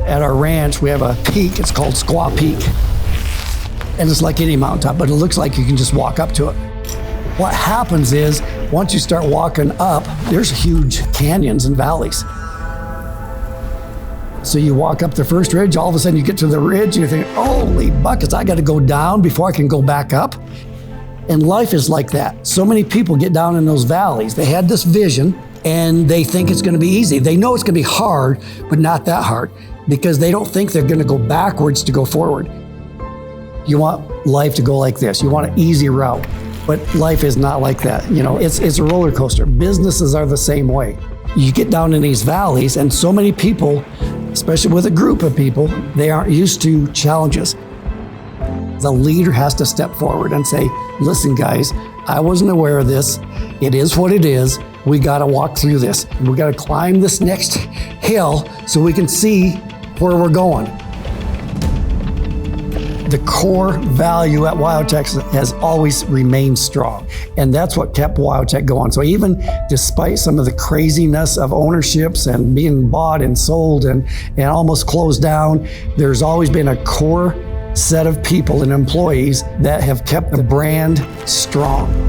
At our ranch, we have a peak, it's called Squaw Peak. And it's like any mountaintop, but it looks like you can just walk up to it. What happens is, once you start walking up, there's huge canyons and valleys. So you walk up the first ridge, all of a sudden you get to the ridge and you think, holy buckets, I gotta go down before I can go back up. And life is like that. So many people get down in those valleys. They had this vision and they think it's gonna be easy. They know it's gonna be hard, but not that hard, because they don't think they're gonna go backwards to go forward. You want life to go like this. You want an easy route, but life is not like that. You know, it's a roller coaster. Businesses are the same way. You get down in these valleys and so many people, especially with a group of people, they aren't used to challenges. The leader has to step forward and say, listen guys, I wasn't aware of this. It is what it is. We gotta walk through this. We gotta climb this next hill so we can see where we're going. The core value at WyoTech has always remained strong. And that's what kept WyoTech going. So even despite some of the craziness of ownerships and being bought and sold and almost closed down, there's always been a core set of people and employees that have kept the brand strong.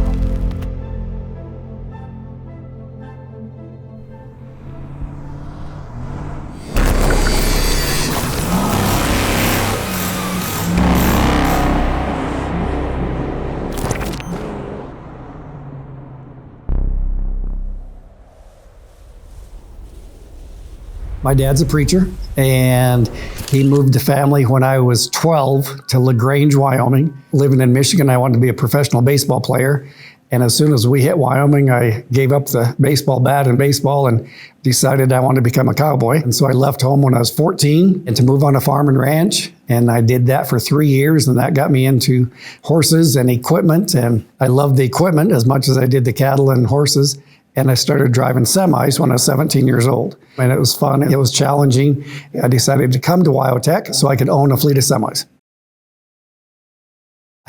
My dad's a preacher, and he moved the family when I was 12 to LaGrange, Wyoming. Living in Michigan, I wanted to be a professional baseball player. And as soon as we hit Wyoming, I gave up the baseball bat and baseball and decided I wanted to become a cowboy. And so I left home when I was 14 and to move on a farm and ranch. And I did that for 3 years, and that got me into horses and equipment. And I loved the equipment as much as I did the cattle and horses. And I started driving semis when I was 17 years old. And it was fun, it was challenging. I decided to come to WyoTech so I could own a fleet of semis.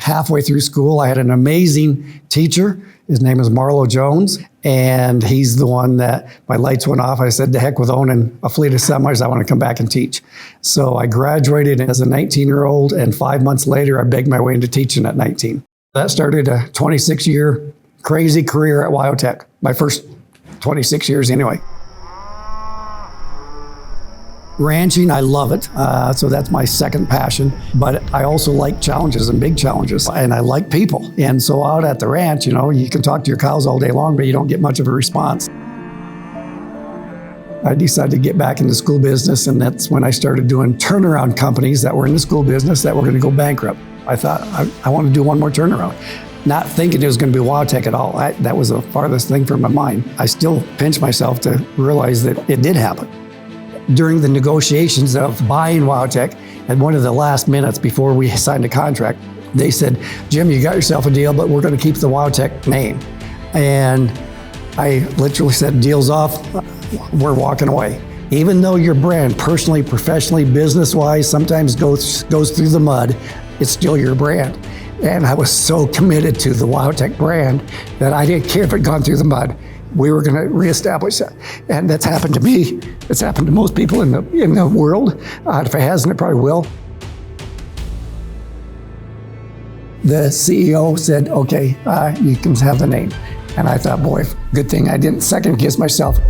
Halfway through school, I had an amazing teacher. His name is Marlo Jones. And he's the one that my lights went off. I said, to heck with owning a fleet of semis, I want to come back and teach. So I graduated as a 19-year-old, and 5 months later, I begged my way into teaching at 19. That started a 26-year crazy career at WyoTech. My first 26 years anyway. Ranching, I love it. So that's my second passion. But I also like challenges and big challenges. And I like people. And so out at the ranch, you know, you can talk to your cows all day long, but you don't get much of a response. I decided to get back into school business, and that's when I started doing turnaround companies that were in the school business that were going to go bankrupt. I thought, I want to do one more turnaround. Not thinking it was going to be WyoTech at all. That was the farthest thing from my mind. I still pinch myself to realize that it did happen. During the negotiations of buying WyoTech, at one of the last minutes before we signed a contract, they said, Jim, you got yourself a deal, but we're going to keep the WyoTech name. And I literally said, deal's off, we're walking away. Even though your brand, personally, professionally, business-wise, sometimes goes through the mud, it's still your brand. And I was so committed to the WyoTech brand that I didn't care if it had gone through the mud. We were going to reestablish that. And that's happened to me. It's happened to most people in the world. If it hasn't, it probably will. The CEO said, okay, you can have the name. And I thought, boy, good thing I didn't second guess myself.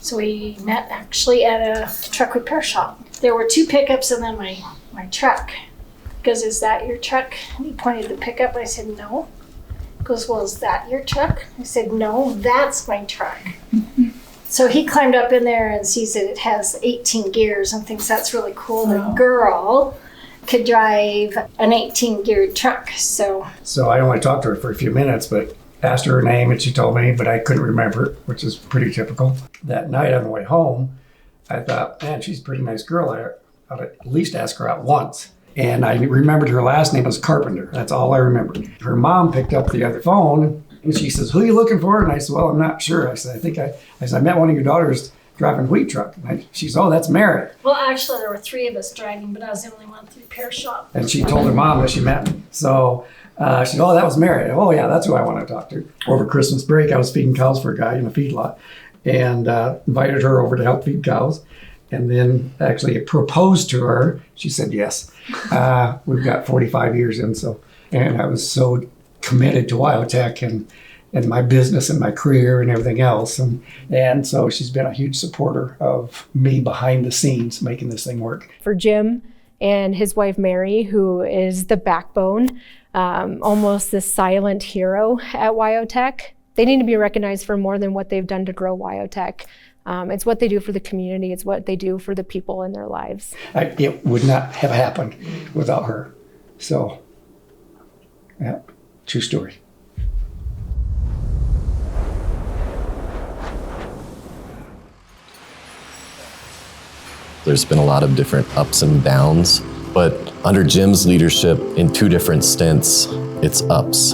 So we met actually at a truck repair shop. There were 2 pickups and then my truck. He goes, is that your truck? And he pointed the pickup. I said, no. He goes, well, is that your truck? I said, no, that's my truck. So he climbed up in there and sees that it has 18 gears and thinks that's really cool. The girl could drive an 18-geared truck. So I only talked to her for a few minutes, but asked her name and she told me, but I couldn't remember it, which is pretty typical. That night on the way home, I thought, man, she's a pretty nice girl. I ought to at least ask her out once. And I remembered her last name was Carpenter. That's all I remembered. Her mom picked up the other phone and she says, who are you looking for? And I said, well, I'm not sure. I said, I met one of your daughters driving a wheat truck. She's, oh, that's Mary. Well, actually, there were 3 of us driving, but I was the only one at the repair shop. And she told her mom that she met me. So she said, oh, that was Mary. Oh, yeah, that's who I want to talk to. Over Christmas break, I was feeding cows for a guy in a feedlot and invited her over to help feed cows. And then actually proposed to her. She said yes. We've got 45 years in, and I was so committed to WyoTech and my business and my career and everything else. And so she's been a huge supporter of me behind the scenes making this thing work. For Jim and his wife Mary, who is the backbone, almost the silent hero at WyoTech, they need to be recognized for more than what they've done to grow WyoTech. It's what they do for the community. It's what they do for the people in their lives. It would not have happened without her. So, yeah, true story. There's been a lot of different ups and downs, but under Jim's leadership in 2 different stints, it's ups.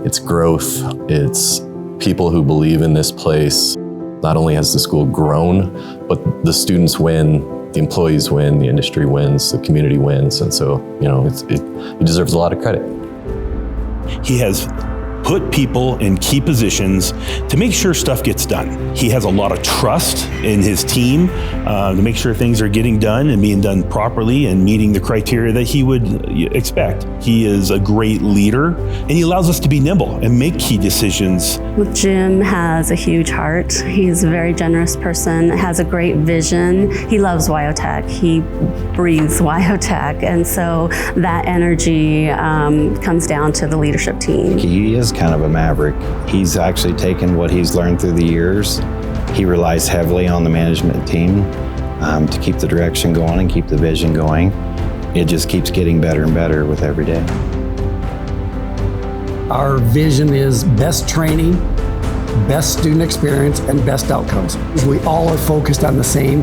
It's growth. It's people who believe in this place. Not only has the school grown, but the students win, the employees win, the industry wins, the community wins. And so, it deserves a lot of credit. He has put people in key positions to make sure stuff gets done. He has a lot of trust in his team to make sure things are getting done and being done properly and meeting the criteria that he would expect. He is a great leader, and he allows us to be nimble and make key decisions. Jim has a huge heart. He's a very generous person, has a great vision. He loves WyoTech. He breathes WyoTech, and so that energy comes down to the leadership team. He is kind of a maverick. He's actually taken what he's learned through the years. He relies heavily on the management team to keep the direction going and keep the vision going. It just keeps getting better and better with every day. Our vision is best training, best student experience, and best outcomes. We all are focused on the same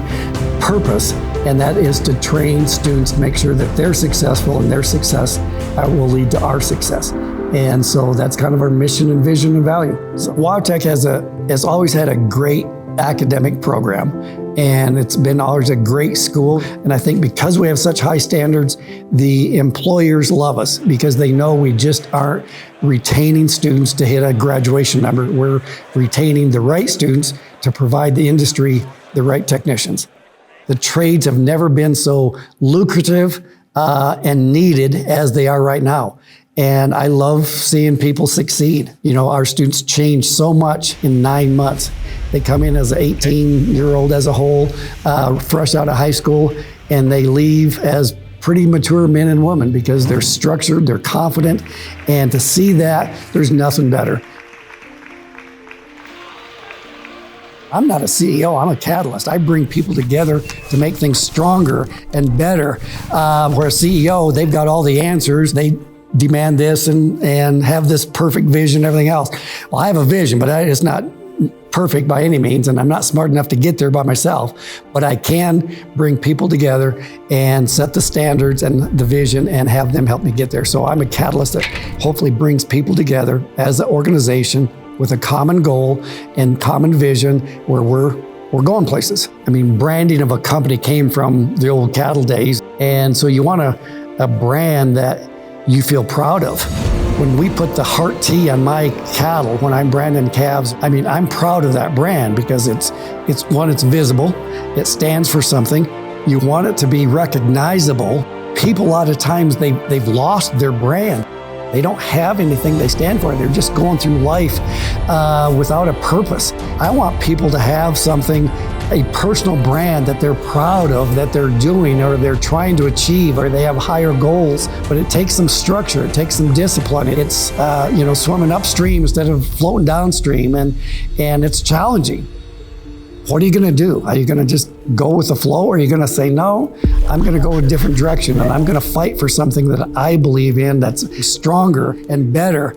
purpose, and that is to train students to make sure that they're successful, and their success will lead to our success. And so that's kind of our mission and vision and value. So WyoTech has always had a great academic program, and it's been always a great school. And I think because we have such high standards, the employers love us because they know we just aren't retaining students to hit a graduation number. We're retaining the right students to provide the industry the right technicians. The trades have never been so lucrative and needed as they are right now. And I love seeing people succeed. Our students change so much in 9 months. They come in as an 18-year-old as a whole, fresh out of high school, and they leave as pretty mature men and women because they're structured, they're confident, and to see that, there's nothing better. I'm not a CEO, I'm a catalyst. I bring people together to make things stronger and better. Where a CEO, they've got all the answers. They demand this and have this perfect vision, everything else. Well, I have a vision, but it's not perfect by any means, and I'm not smart enough to get there by myself, but I can bring people together and set the standards and the vision and have them help me get there. So I'm a catalyst that hopefully brings people together as an organization with a common goal and common vision where we're going places. I mean, branding of a company came from the old cattle days, and so you want a brand that you feel proud of. When we put the Heart T on my cattle, when I'm branding calves, I'm proud of that brand because it's visible, it stands for something. You want it to be recognizable. People, a lot of times, they've lost their brand. They don't have anything they stand for. They're just going through life without a purpose. I want people to have something, a personal brand that they're proud of, that they're doing or they're trying to achieve, or they have higher goals. But it takes some structure, it takes some discipline. It's swimming upstream instead of floating downstream, and it's challenging. What are you going to do? Are you going to just go with the flow, or are you going to say, no, I'm going to go a different direction, and I'm going to fight for something that I believe in that's stronger and better